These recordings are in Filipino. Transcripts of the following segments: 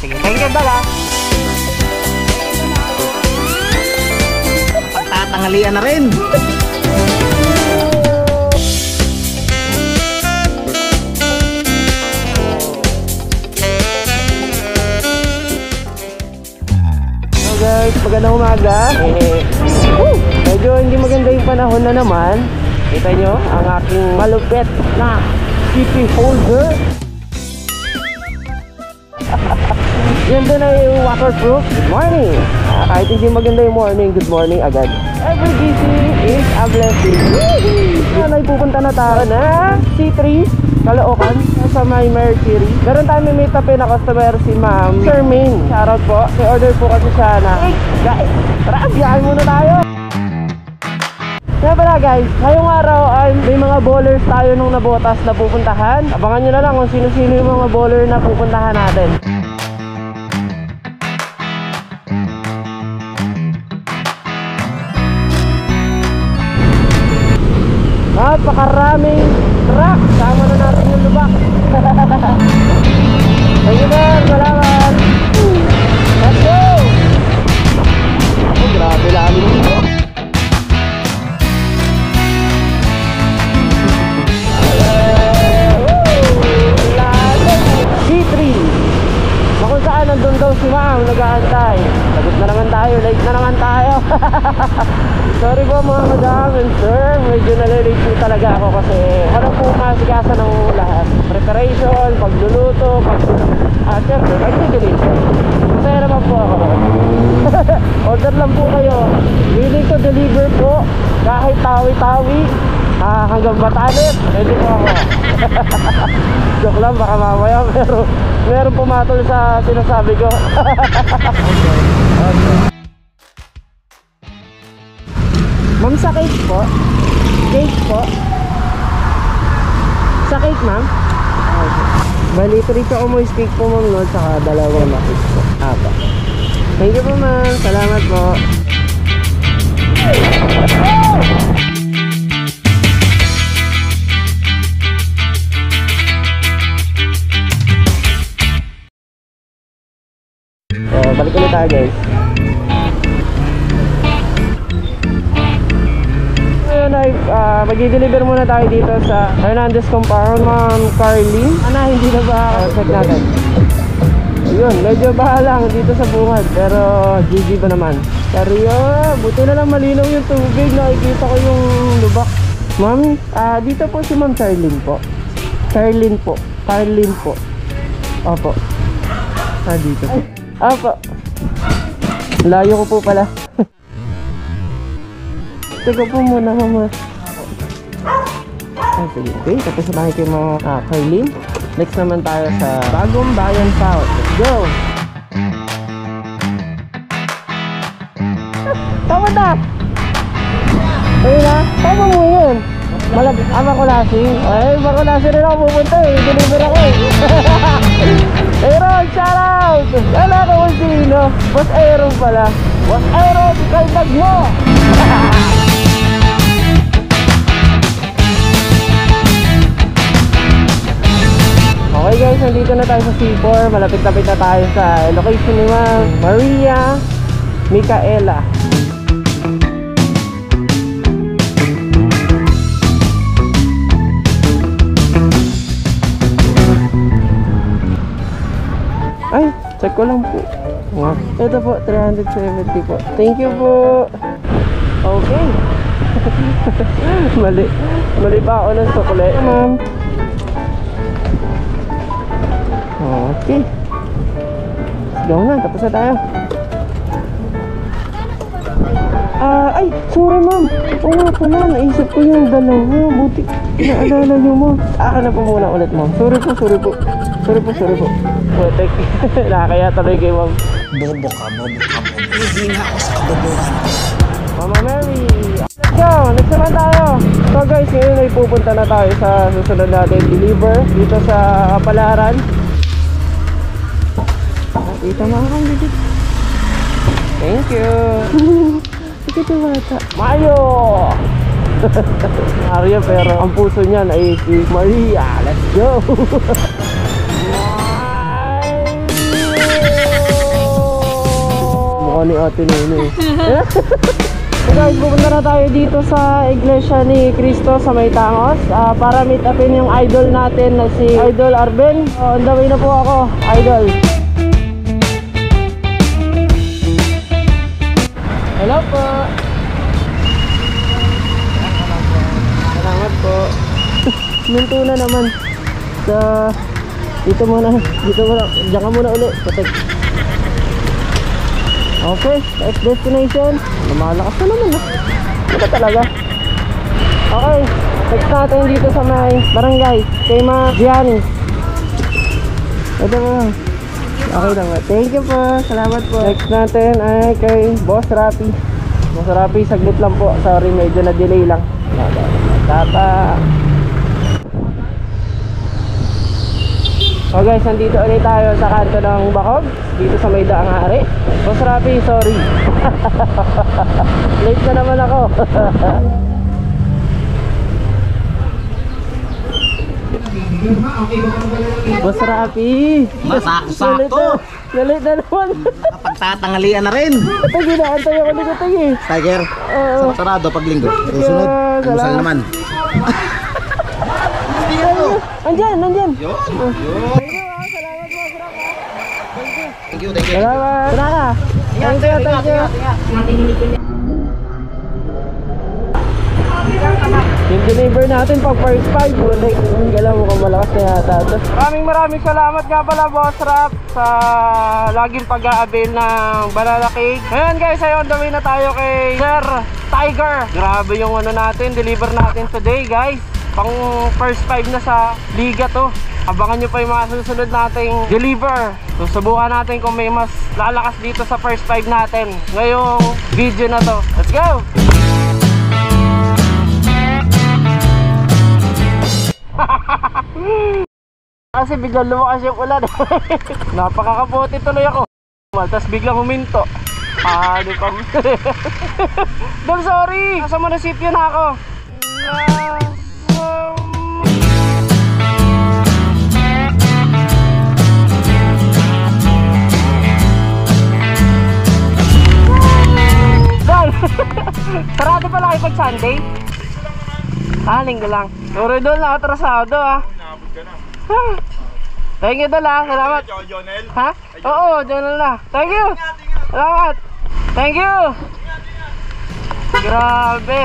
sige. Thank you, Dog, ha. Pagtatangalian na rin. Guys, magandang umaga. Medyo hindi maganda yung panahon na naman. Kita nyo ang aking malupit na CP holder. Yan din ay waterproof. Good morning. Kahit hindi maganda yung morning, good morning agad. Every busy is a blessing. Ay pupunta na tayo na C3 Caloocan sa may Mercury. Meron tayo may meet up na customer si Ma'am Charmaine. Shoutout po. May order po kasi siya na guys, tara, biyahin muna tayo. Kaya pala guys, ngayong araw ay may mga bowlers tayo nung nabotas na pupuntahan. Abangan nyo na lang kung sino-sino yung mga bowler na pupuntahan natin. Napakaraming truck. Sama na natin yung lubak. Thank you man, salamat. Let's go. Oh, grabe lalim ito. C3 na kung saan nandun daw si Ma'am nag-aantay. Lagot na naman tayo, late na naman tayo. Sorry po mga madam and sir, medyo nalilate po talaga ako kasi walang po masigasa ng lahat. Preparation, pagluluto, siyempre, pag-delete. Masaya naman po ako. Order lang po kayo. Willing to deliver po kahit tawi-tawi hanggang Batanes. Pwede po ako. Joke lang, baka mamaya meron pumatol sa sinasabi ko. Okay. Ma'am, sa cake po? Cake po? Sa cake, ma'am? Okay. Bali, 3 choco-moist cake po, ma'am, no? Saka 2 na cake po. Apa. Thank you po, ma'am. Salamat po. Balik ulit tayo, guys. Mag-deliver muna tayo dito sa Hernandez Compound, Ma'am Carly. Hindi na ba? Check natin. Ayun, medyo baha lang dito sa bungad, pero GG ba naman? Seryo, buti na lang malinaw yung tubig. Nakikita ko yung lubak. Ma'am, dito po si Ma'am Charlene po. Charlene po. Charlene po. Opo. Dito po. Opo. Layo ko po pala. Teka po muna, mama. Sige, okay. Tapos na kayo mga Carlene. Next naman tayo sa Bagong Bayan South. Let's go! Tama na! Ayun na, tama mo yun. Makulasi. Ay, Makulasi rin ako pupunta eh. Deliver ako eh. Aaron, shoutout! Wala ko kung sino. Boss Aaron pala. Boss Aaron, kaldag mo! Okay guys, nandito na tayo sa C4. Malapit-lapit na tayo sa location ni Ma'am Maria Micaela. Ay, check ko lang po. Ito po, 370 po. Thank you po. Okay. Mali pa ako ng sukle, ma'am. Okay. Let's go na, tapos na tayo. Ay, sorry ma'am. Oo nga pala, naisip ko yung dalawa. Buti, naalala nyo mo. Aka na po muna ulit ma'am. Sorry po. Sorry po. Putek. Nakakaya tuloy kay ma'am. Bobo ka. Hindi na ako sa kabobohan. Mama Mary. Let's go, next naman tayo. So guys, ngayon ay pupunta na tayo sa susunod natin deliver dito sa Kapalaran. Nakita mo akong bibig. Thank you. Ito bata. Mayo! Mario, pero ang puso niyan ay si Maria. Let's go! ni Ate Nene. So guys, pupunta na tayo dito sa Iglesia ni Cristo sa May Tangos para meet upin yung idol natin na si Idol Arben. On the way na po ako, Idol. Hello po. Salamat po. Minto na naman. So, dito muna. Diyan ka muna ulit. Okay, next destination. Lumalakas na naman. Ito talaga. Okay, next natin dito sa may barangay kay Ma Gianni. Ito mo. Okay naman. Thank you po. Salamat po. Next natin ay kay Boss Rapi. Boss Rapi, saglit lang po. Sorry, medyo na delay lang. Tata. So guys, nandito ulit tayo sa kanto ng Bacog, dito sa may Daang Hari. Boss Rapi, sorry. Late na naman ako. Boss Rapi, Masakto-sakto. late na naman. Pagtatangalian na rin. Ito, ginaantay ako nito, Tigi. Tiger, sarado pag linggo. Susunod, almusal naman. Nandyan. Yun. Thank you. Salamat. Salamat. Thank you. Yung deliver natin pag first 5. Alam mo kung malakas na yata ito. Maraming salamat nga pala, Boss Rap, sa laging pag-a-avail ng banana cake. Ngayon guys, ay on the way na tayo kay Sir Tiger. Grabe yung ano natin, deliver natin today guys. Pang first 5 na sa liga to. Abangan nyo pa yung mga susunod nating deliver. Susubukan natin kung may mas lalakas dito sa first 5 natin ngayong video na to. Let's go! Kasi biglang lumakas yung ulan. Napakakabuti tuloy ako. Tapos biglang huminto. Ano pa? Dam, sorry! Nasa munisipyo na ako. Sarado pala kayo pag Sunday? Linggo lang. Pero doon na atrasado Thank you Dol salamat. Ha? Oo, Jonel na. Thank you. Salamat. Thank you. Grabe.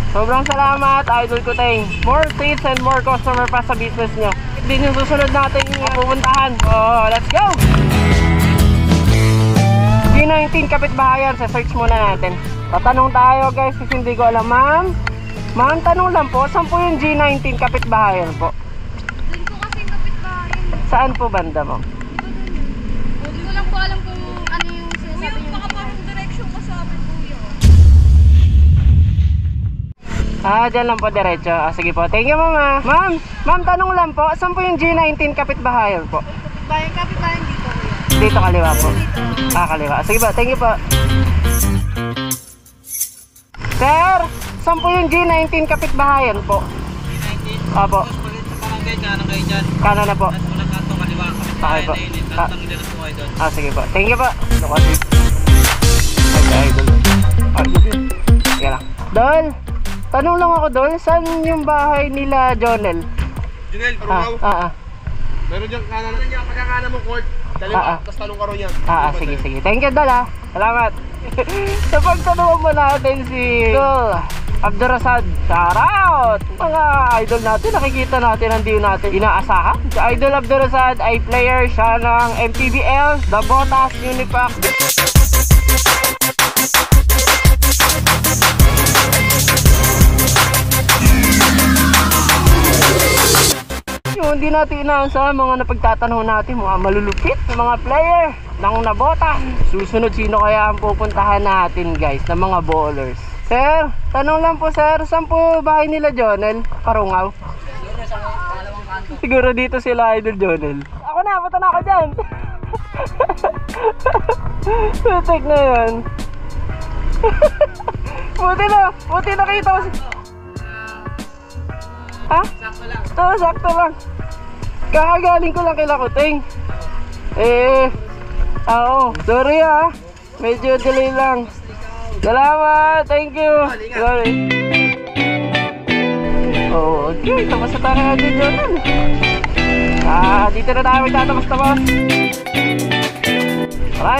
Sobrang salamat, Idol Kuteng. More sales and more customer pa sa business nyo. Din yung susunod natin pupuntahan. Let's go! G19 Kapitbahayan, sa search muna natin. Tatanong tayo guys kasi hindi ko alam. Ma'am, tanong lang po, saan po yung G19 Kapitbahayan po? Doon po kasi yung kapitbahayan. Saan po banda mo? Hindi ko lang po alam kung ano yung sinasabi niyo. Baka parang direction ka sa amin po yun. Dyan lang po diretso. Sige po, thank you mama. Ma'am, tanong lang po, saan po yung G19 Kapitbahayan po? Kapitbahayan dito po yun. Dito kaliwa po. Kaliwa. Sige po, thank you po. Sir, saan po yung G19 Kapitbahayan po? G19? Opo. Kanan kayo dyan. Kanan na po. Okay po. Sige po. Thank you po. Sige lang. Dol, tanong lang ako Dol, saan yung bahay nila Jonel? Junel, Arugaw. Meron dyan kanan niya, pagkakanan mo court. Daliwa, tapos talong karo niyan. Sige. Thank you Dol Salamat. Sa pagtanungan mo natin si Dol Abdurrasad, shout out! Mga idol natin, nakikita natin, hindi natin inaasahan. Si Idol Abdurrasad ay player siya ng MPBL, The Botas Unipac. Hindi natin inaasahan mga napagtatanong natin, mga malulupit na mga player ng Nabota. Susunod, sino kaya ang pupuntahan natin guys na mga bowlers? Sir, tanong lang po sir, saan po bahay nila Jonel? Karungaw? Siguro dito sila Idol Jonel. Ako na, punta na ako dyan. Putik na yun. Buti nakita ko. Ha? Sakto lang. Sakto lang. Kakagaling ko lang kay Lakuteng. Oo. Sorry Medyo delay lang. Salamat! Thank you! Oh, okay. Tapos na tayo agad dyan. Dito na tayo magtatapos-tapos.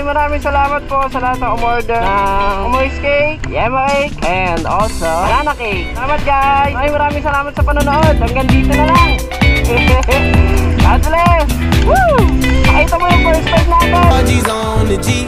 Maraming salamat po sa lahat ng umorder ng Umoy's Cake, Yema Cake, and also Banana Cake. Salamat guys! Maraming salamat sa panonood. Hanggang dito na lang. God bless! Woo! Pakita mo yung first time natin. on the G.